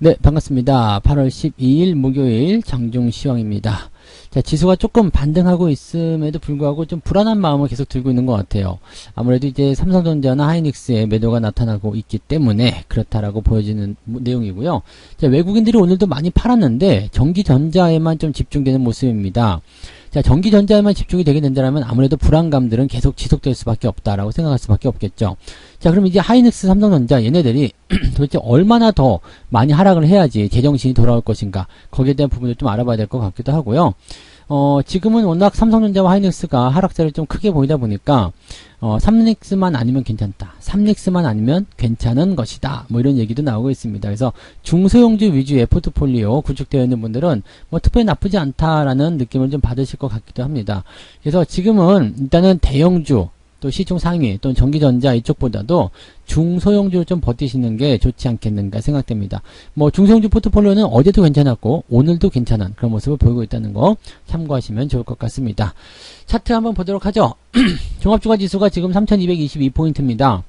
네, 반갑습니다. 8월 12일 목요일 장중시황입니다. 자, 지수가 조금 반등하고 있음에도 불구하고 좀 불안한 마음을 계속 들고 있는 것 같아요. 아무래도 이제 삼성전자나 하이닉스의 매도가 나타나고 있기 때문에 그렇다라고 보여지는 내용이고요. 자, 외국인들이 오늘도 많이 팔았는데 전기전자에만 좀 집중되는 모습입니다. 자, 전기전자에만 집중이 되게 된다면 아무래도 불안감들은 계속 지속될 수밖에 없다라고 생각할 수밖에 없겠죠. 자, 그럼 이제 하이닉스, 삼성전자 얘네들이 도대체 얼마나 더 많이 하락을 해야지 제정신이 돌아올 것인가, 거기에 대한 부분을 좀 알아봐야 될 것 같기도 하고요. 지금은 워낙 삼성전자와 하이닉스가 하락세를 좀 크게 보이다 보니까 삼닉스만 아니면 괜찮다, 삼닉스만 아니면 괜찮은 것이다, 뭐 이런 얘기도 나오고 있습니다. 그래서 중소형주 위주의 포트폴리오 구축되어 있는 분들은 뭐 특별히 나쁘지 않다라는 느낌을 좀 받으실 것 같기도 합니다. 그래서 지금은 일단은 대형주, 또 시총 상위 또는 전기전자 이쪽보다도 중소형주를 좀 버티시는 게 좋지 않겠는가 생각됩니다. 뭐 중소형주 포트폴리오는 어제도 괜찮았고 오늘도 괜찮은 그런 모습을 보이고 있다는 거 참고하시면 좋을 것 같습니다. 차트 한번 보도록 하죠. 종합주가지수가 지금 3222포인트입니다.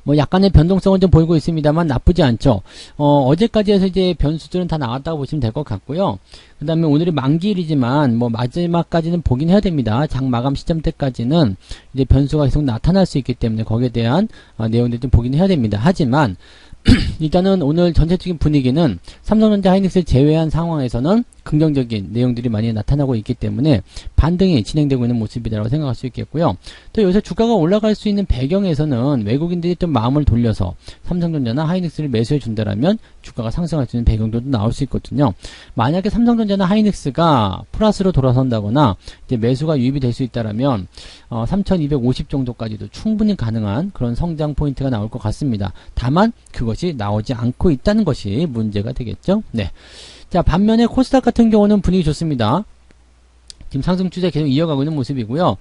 뭐 약간의 변동성은 좀 보이고 있습니다만 나쁘지 않죠. 어제까지 해서 이제 변수들은 다 나왔다고 보시면 될 것 같고요. 그 다음에 오늘이 만기일이지만 뭐 마지막까지는 보긴 해야 됩니다. 장 마감 시점 때까지는 이제 변수가 계속 나타날 수 있기 때문에 거기에 대한 내용들 좀 보긴 해야 됩니다. 하지만 일단은 오늘 전체적인 분위기는 삼성전자, 하이닉스를 제외한 상황에서는 긍정적인 내용들이 많이 나타나고 있기 때문에 반등이 진행되고 있는 모습이라고 생각할 수 있겠고요. 또 여기서 주가가 올라갈 수 있는 배경에서는 외국인들이 좀 마음을 돌려서 삼성전자나 하이닉스를 매수해 준다라면 주가가 상승할 수 있는 배경도 나올 수 있거든요. 만약에 삼성전자나 하이닉스가 플러스로 돌아선다거나 이제 매수가 유입이 될 수 있다라면 3250 정도까지도 충분히 가능한 그런 성장 포인트가 나올 것 같습니다. 다만 그것이 나오지 않고 있다는 것이 문제가 되겠죠. 네. 자, 반면에 코스닥 같은 경우는 분위기 좋습니다. 지금 상승 추세 계속 이어가고 있는 모습이고요.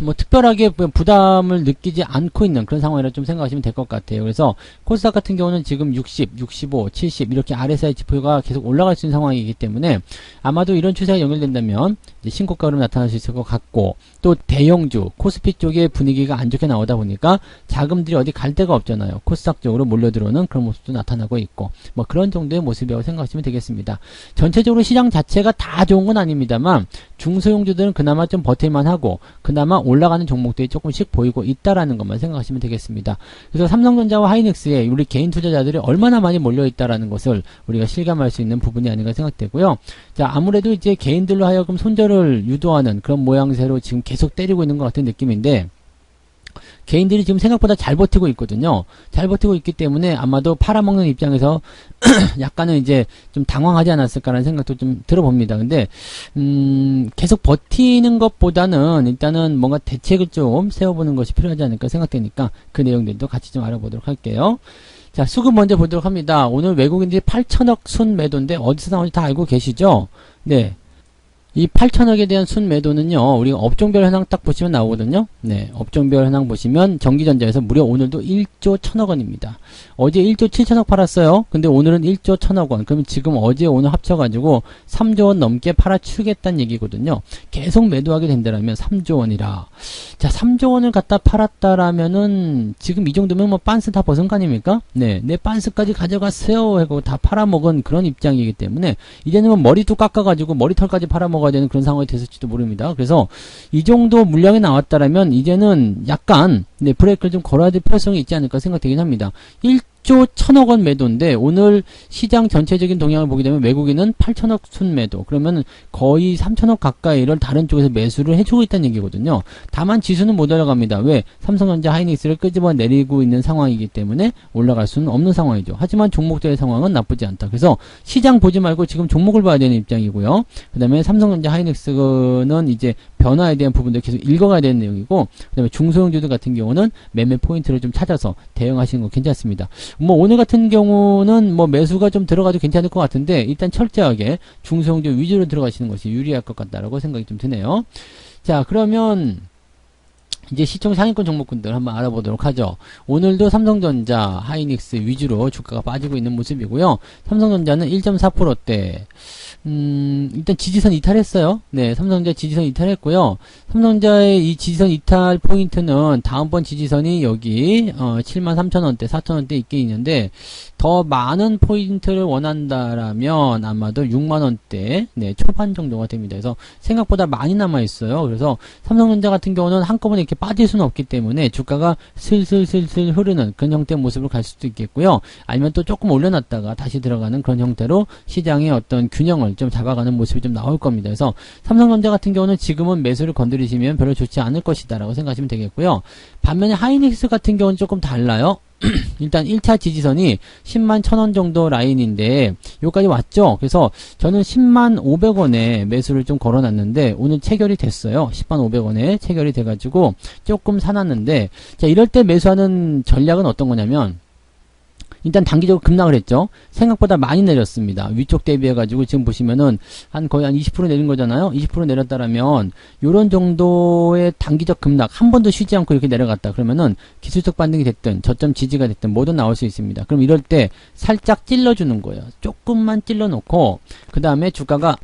뭐 특별하게 부담을 느끼지 않고 있는 그런 상황이라 좀 생각하시면 될 것 같아요. 그래서 코스닥 같은 경우는 지금 60, 65, 70 이렇게 RSI 지표가 계속 올라갈 수 있는 상황이기 때문에 아마도 이런 추세가 연결된다면 이제 신고가로 나타날 수 있을 것 같고, 또 대형주 코스피 쪽의 분위기가 안 좋게 나오다 보니까 자금들이 어디 갈 데가 없잖아요. 코스닥 쪽으로 몰려들어오는 그런 모습도 나타나고 있고, 뭐 그런 정도의 모습이라고 생각하시면 되겠습니다. 전체적으로 시장 자체가 다 좋은 건 아닙니다만 중소형주들은 그나마 좀 버틸만 하고 그나마 올라가는 종목들이 조금씩 보이고 있다라는 것만 생각하시면 되겠습니다. 그래서 삼성전자와 하이닉스에 우리 개인 투자자들이 얼마나 많이 몰려 있다라는 것을 우리가 실감할 수 있는 부분이 아닌가 생각되고요. 자, 아무래도 이제 개인들로 하여금 손절을 유도하는 그런 모양새로 지금 계속 때리고 있는 것 같은 느낌인데, 개인들이 지금 생각보다 잘 버티고 있거든요. 잘 버티고 있기 때문에 아마도 팔아먹는 입장에서 약간은 이제 좀 당황하지 않았을까라는 생각도 좀 들어봅니다. 근데 계속 버티는 것보다는 일단은 뭔가 대책을 좀 세워보는 것이 필요하지 않을까 생각되니까 그 내용들도 같이 좀 알아보도록 할게요. 자, 수급 먼저 보도록 합니다. 오늘 외국인들이 8천억 순 매도인데 어디서 나오는지 다 알고 계시죠? 네. 이 8천억에 대한 순매도는요, 우리가 업종별 현황 딱 보시면 나오거든요. 네, 업종별 현황 보시면 전기전자에서 무려 오늘도 1조 1천억 원입니다. 어제 1조 7천억 팔았어요. 근데 오늘은 1조 1천억 원. 그러면 지금 어제 오늘 합쳐가지고 3조 원 넘게 팔아치우겠다는 얘기거든요. 계속 매도하게 된다면 3조 원이라. 자, 3조 원을 갖다 팔았다라면은 지금 이 정도면 뭐 빤스 다 벗은 거 아닙니까? 네, 내 빤스까지 가져갔어요 하고 다 팔아먹은 그런 입장이기 때문에 이제는 뭐 머리도 깎아가지고 머리털까지 팔아먹어야 되는 그런 상황이 됐을지도 모릅니다. 그래서 이 정도 물량이 나왔다라면 이제는 약간 브레이크를 좀 걸어야 될 필요성이 있지 않을까 생각되긴 합니다. 1조 1천억 원 매도인데 오늘 시장 전체적인 동향을 보게 되면 외국인은 8천억 순매도, 그러면 거의 3천억 가까이를 다른 쪽에서 매수를 해주고 있다는 얘기거든요. 다만 지수는 못 올라갑니다. 왜? 삼성전자, 하이닉스를 끄집어 내리고 있는 상황이기 때문에 올라갈 수는 없는 상황이죠. 하지만 종목들의 상황은 나쁘지 않다. 그래서 시장 보지 말고 지금 종목을 봐야 되는 입장이고요. 그 다음에 삼성전자, 하이닉스는 이제 변화에 대한 부분들 계속 읽어가야 되는 내용이고, 그 다음에 중소형주들 같은 경우는 매매 포인트를 좀 찾아서 대응하시는 거 괜찮습니다. 뭐 오늘 같은 경우는 뭐 매수가 좀 들어가도 괜찮을 것 같은데 일단 철저하게 중소형주 위주로 들어가시는 것이 유리할 것 같다라고 생각이 좀 드네요. 자, 그러면 이제 시총 상위권 종목군들 한번 알아보도록 하죠. 오늘도 삼성전자, 하이닉스 위주로 주가가 빠지고 있는 모습이고요. 삼성전자는 1.4%대, 일단 지지선 이탈했어요. 네, 삼성전자 지지선 이탈했고요. 삼성전자의 이 지지선 이탈 포인트는 다음번 지지선이 여기 73,000원대, 4,000원대 있게 있는데 더 많은 포인트를 원한다라면 아마도 6만원대 네, 초반 정도가 됩니다. 그래서 생각보다 많이 남아있어요. 그래서 삼성전자 같은 경우는 한꺼번에 이렇게 빠질 수는 없기 때문에 주가가 슬슬슬슬 흐르는 그런 형태의 모습을 갈 수도 있겠고요. 아니면 또 조금 올려놨다가 다시 들어가는 그런 형태로 시장의 어떤 균형을 좀 잡아가는 모습이 좀 나올 겁니다. 그래서 삼성전자 같은 경우는 지금은 매수를 건드리시면 별로 좋지 않을 것이다 라고 생각하시면 되겠고요. 반면에 하이닉스 같은 경우는 조금 달라요. 일단 1차 지지선이 10만 1,000원 정도 라인인데 여기까지 왔죠. 그래서 저는 10만 500원에 매수를 좀 걸어놨는데 오늘 체결이 됐어요. 10만 500원에 체결이 돼가지고 조금 사놨는데 자 이럴 때 매수하는 전략은 어떤 거냐면 일단 단기적으로 급락을 했죠. 생각보다 많이 내렸습니다. 위쪽 대비해가지고 지금 보시면은 거의 한 20% 내린 거잖아요. 20% 내렸다라면 요런 정도의 단기적 급락 한 번도 쉬지 않고 이렇게 내려갔다 그러면은 기술적 반등이 됐든 저점 지지가 됐든 뭐든 나올 수 있습니다. 그럼 이럴 때 살짝 찔러주는 거예요. 조금만 찔러놓고 그 다음에 주가가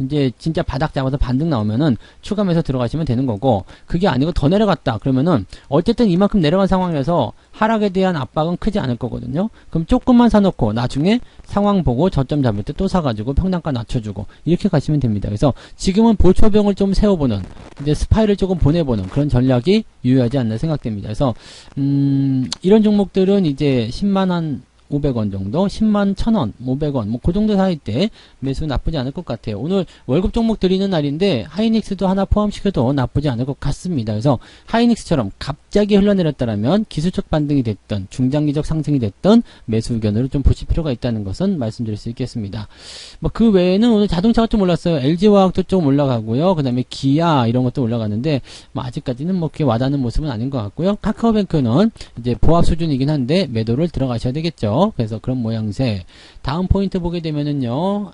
이제 진짜 바닥 잡아서 반등 나오면은 추가 매수 들어가시면 되는 거고 그게 아니고 더 내려갔다 그러면은 어쨌든 이만큼 내려간 상황에서 하락에 대한 압박은 크지 않을 거거든요. 그럼 조금만 사놓고 나중에 상황 보고 저점 잡을 때 또 사가지고 평단가 낮춰주고 이렇게 가시면 됩니다. 그래서 지금은 보초병을 좀 세워보는 이제 스파이를 조금 보내보는 그런 전략이 유효하지 않나 생각됩니다. 그래서 이런 종목들은 이제 10만원 500원 정도, 10만 1,000원, 500원, 뭐, 그 정도 사이 때 매수 나쁘지 않을 것 같아요. 오늘 월급 종목 드리는 날인데, 하이닉스도 하나 포함시켜도 나쁘지 않을 것 같습니다. 그래서, 하이닉스처럼 갑자기 흘러내렸다라면, 기술적 반등이 됐던, 중장기적 상승이 됐던 매수 의견으로 좀 보실 필요가 있다는 것은 말씀드릴 수 있겠습니다. 뭐, 그 외에는 오늘 자동차가 좀 올랐어요. LG화학도 좀 올라가고요. 그 다음에 기아, 이런 것도 올라갔는데, 뭐, 아직까지는 뭐, 그렇게 와닿는 모습은 아닌 것 같고요. 카카오뱅크는 이제 보합 수준이긴 한데, 매도를 들어가셔야 되겠죠. 그래서 그런 모양새. 다음 포인트 보게 되면은요,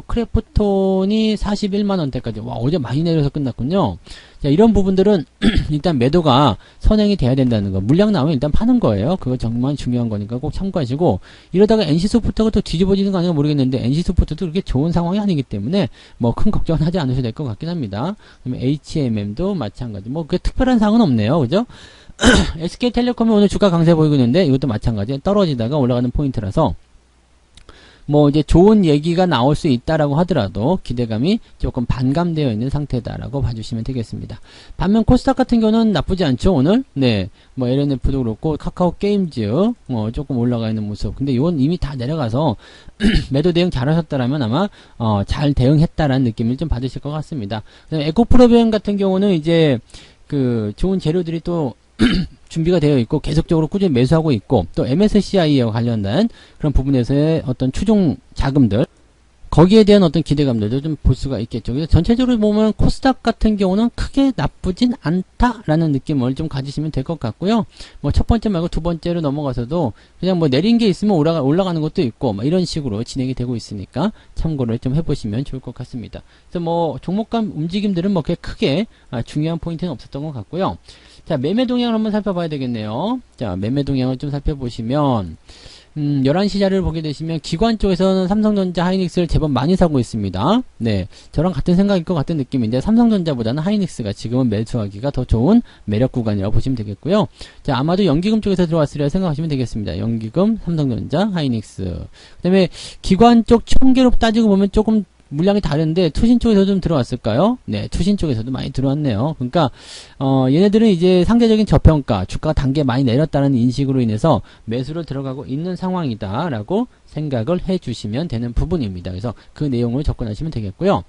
크래프톤이 41만원대까지. 와, 어제 많이 내려서 끝났군요. 자, 이런 부분들은 일단 매도가 선행이 돼야 된다는 거. 물량 나오면 일단 파는 거예요. 그거 정말 중요한 거니까 꼭 참고하시고, 이러다가 NC소프트가 또 뒤집어지는 거 아닌가 모르겠는데, NC소프트도 그렇게 좋은 상황이 아니기 때문에, 뭐 큰 걱정은 하지 않으셔도 될 것 같긴 합니다. 그다음에 HMM도 마찬가지. 뭐, 그 특별한 사항은 없네요. 그죠? SK텔레콤이 오늘 주가 강세 보이고 있는데 이것도 마찬가지 떨어지다가 올라가는 포인트라서 뭐 이제 좋은 얘기가 나올 수 있다라고 하더라도 기대감이 조금 반감되어 있는 상태다라고 봐주시면 되겠습니다. 반면 코스닥 같은 경우는 나쁘지 않죠 오늘. 네, 뭐 LNF도 그렇고 카카오 게임즈 조금 올라가 있는 모습. 근데 이건 이미 다 내려가서 매도 대응 잘하셨다라면 아마 잘 대응했다라는 느낌을 좀 받으실 것 같습니다. 에코프로비움 같은 경우는 이제 그 좋은 재료들이 또 준비가 되어 있고 계속적으로 꾸준히 매수하고 있고 또 MSCI와 관련된 그런 부분에서의 어떤 추종 자금들 거기에 대한 어떤 기대감들도 좀 볼 수가 있겠죠. 그래서 전체적으로 보면 코스닥 같은 경우는 크게 나쁘진 않다라는 느낌을 좀 가지시면 될 것 같고요. 뭐 첫 번째 말고 두 번째로 넘어가서도 그냥 뭐 내린 게 있으면 올라가는 것도 있고 뭐 이런 식으로 진행이 되고 있으니까 참고를 좀 해보시면 좋을 것 같습니다. 그래서 뭐 종목간 움직임들은 뭐 그렇게 크게 중요한 포인트는 없었던 것 같고요. 자, 매매 동향을 한번 살펴봐야 되겠네요. 자, 매매 동향을 좀 살펴보시면 11시 자리를 보게 되시면 기관 쪽에서는 삼성전자, 하이닉스를 제법 많이 사고 있습니다. 네, 저랑 같은 생각일 것 같은 느낌인데 삼성전자보다는 하이닉스가 지금은 매수하기가 더 좋은 매력 구간이라고 보시면 되겠고요. 자, 아마도 연기금 쪽에서 들어왔으리라 생각하시면 되겠습니다. 연기금, 삼성전자, 하이닉스. 그 다음에 기관 쪽 총계로 따지고 보면 조금 물량이 다른데 투신 쪽에서 좀 들어왔을까요? 네, 투신 쪽에서도 많이 들어왔네요. 그러니까 얘네들은 이제 상대적인 저평가, 주가가 단계 많이 내렸다는 인식으로 인해서 매수를 들어가고 있는 상황이다라고 생각을 해주시면 되는 부분입니다. 그래서 그 내용을 접근하시면 되겠고요.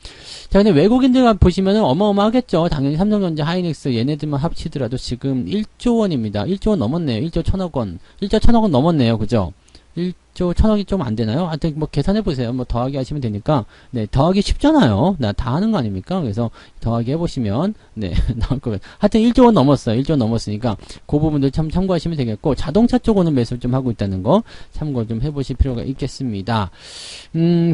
자, 근데 외국인들 보시면은 어마어마하겠죠. 당연히 삼성전자, 하이닉스 얘네들만 합치더라도 지금 1조 원입니다. 1조 원 넘었네요. 1조 1,000억 원. 1조 1,000억 원 넘었네요. 그죠? 1조 1,000억이 좀 안 되나요? 하여튼 뭐 계산해보세요. 뭐 더하기 하시면 되니까. 네, 더하기 쉽잖아요. 나 다 하는 거 아닙니까? 그래서 더하기 해보시면, 네, 나올 거예요. 하여튼 1조 원 넘었어요. 1조 원 넘었으니까, 그 부분들 참 참고하시면 되겠고, 자동차 쪽으로는 매수를 좀 하고 있다는 거, 참고 좀 해보실 필요가 있겠습니다.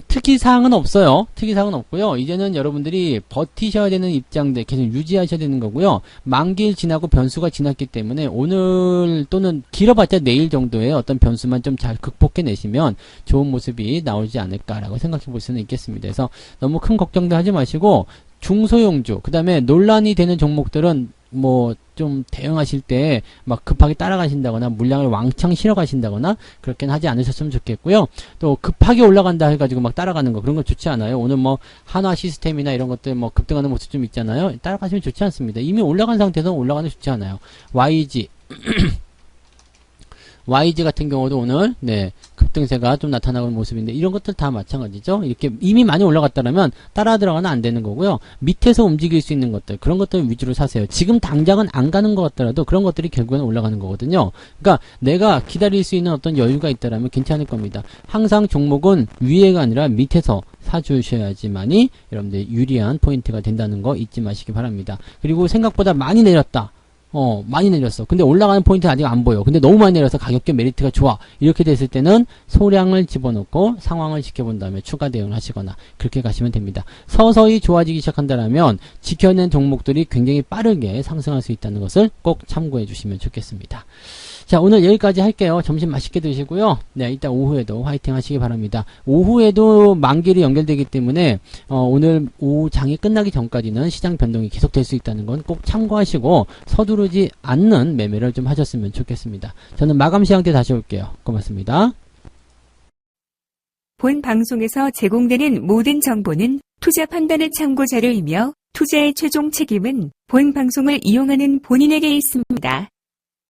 특이사항은 없어요. 특이사항은 없고요. 이제는 여러분들이 버티셔야 되는 입장들 계속 유지하셔야 되는 거고요. 만기일 지나고 변수가 지났기 때문에 오늘 또는 길어봤자 내일 정도의 어떤 변수만 좀 잘 극복해내 내시면 좋은 모습이 나오지 않을까라고 생각해 볼 수는 있겠습니다. 그래서 너무 큰 걱정도 하지 마시고 중소형주, 그 다음에 논란이 되는 종목들은 뭐 좀 대응하실 때 막 급하게 따라가신다거나 물량을 왕창 실어 가신다거나 그렇게는 하지 않으셨으면 좋겠고요. 또 급하게 올라간다 해가지고 막 따라가는 거 그런 거 좋지 않아요. 오늘 뭐 한화 시스템이나 이런 것들 뭐 급등하는 모습 좀 있잖아요. 따라가시면 좋지 않습니다. 이미 올라간 상태에서 올라가는 게 좋지 않아요. YG 같은 경우도 오늘 급등세가 좀 나타나고 있는 모습인데 이런 것들 다 마찬가지죠. 이렇게 이미 많이 올라갔다면 따라 들어가는 안 되는 거고요. 밑에서 움직일 수 있는 것들 그런 것들 위주로 사세요. 지금 당장은 안 가는 것 같더라도 그런 것들이 결국에는 올라가는 거거든요. 그러니까 내가 기다릴 수 있는 어떤 여유가 있다라면 괜찮을 겁니다. 항상 종목은 위에가 아니라 밑에서 사주셔야지만이 여러분들 유리한 포인트가 된다는 거 잊지 마시기 바랍니다. 그리고 생각보다 많이 내렸다. 많이 내렸어. 근데 올라가는 포인트 아직 안 보여. 근데 너무 많이 내려서 가격대 메리트가 좋아. 이렇게 됐을 때는 소량을 집어넣고 상황을 지켜본 다음에 추가 대응을 하시거나 그렇게 가시면 됩니다. 서서히 좋아지기 시작한다면 지켜낸 종목들이 굉장히 빠르게 상승할 수 있다는 것을 꼭 참고해 주시면 좋겠습니다. 자, 오늘 여기까지 할게요. 점심 맛있게 드시고요. 이따 오후에도 화이팅 하시기 바랍니다. 오후에도 만기일이 연결되기 때문에 오늘 오후 장이 끝나기 전까지는 시장 변동이 계속될 수 있다는 건 꼭 참고하시고 서두르지 않는 매매를 좀 하셨으면 좋겠습니다. 저는 마감 시황 때 다시 올게요. 고맙습니다. 본 방송에서 제공되는 모든 정보는 투자 판단의 참고 자료이며 투자의 최종 책임은 본 방송을 이용하는 본인에게 있습니다.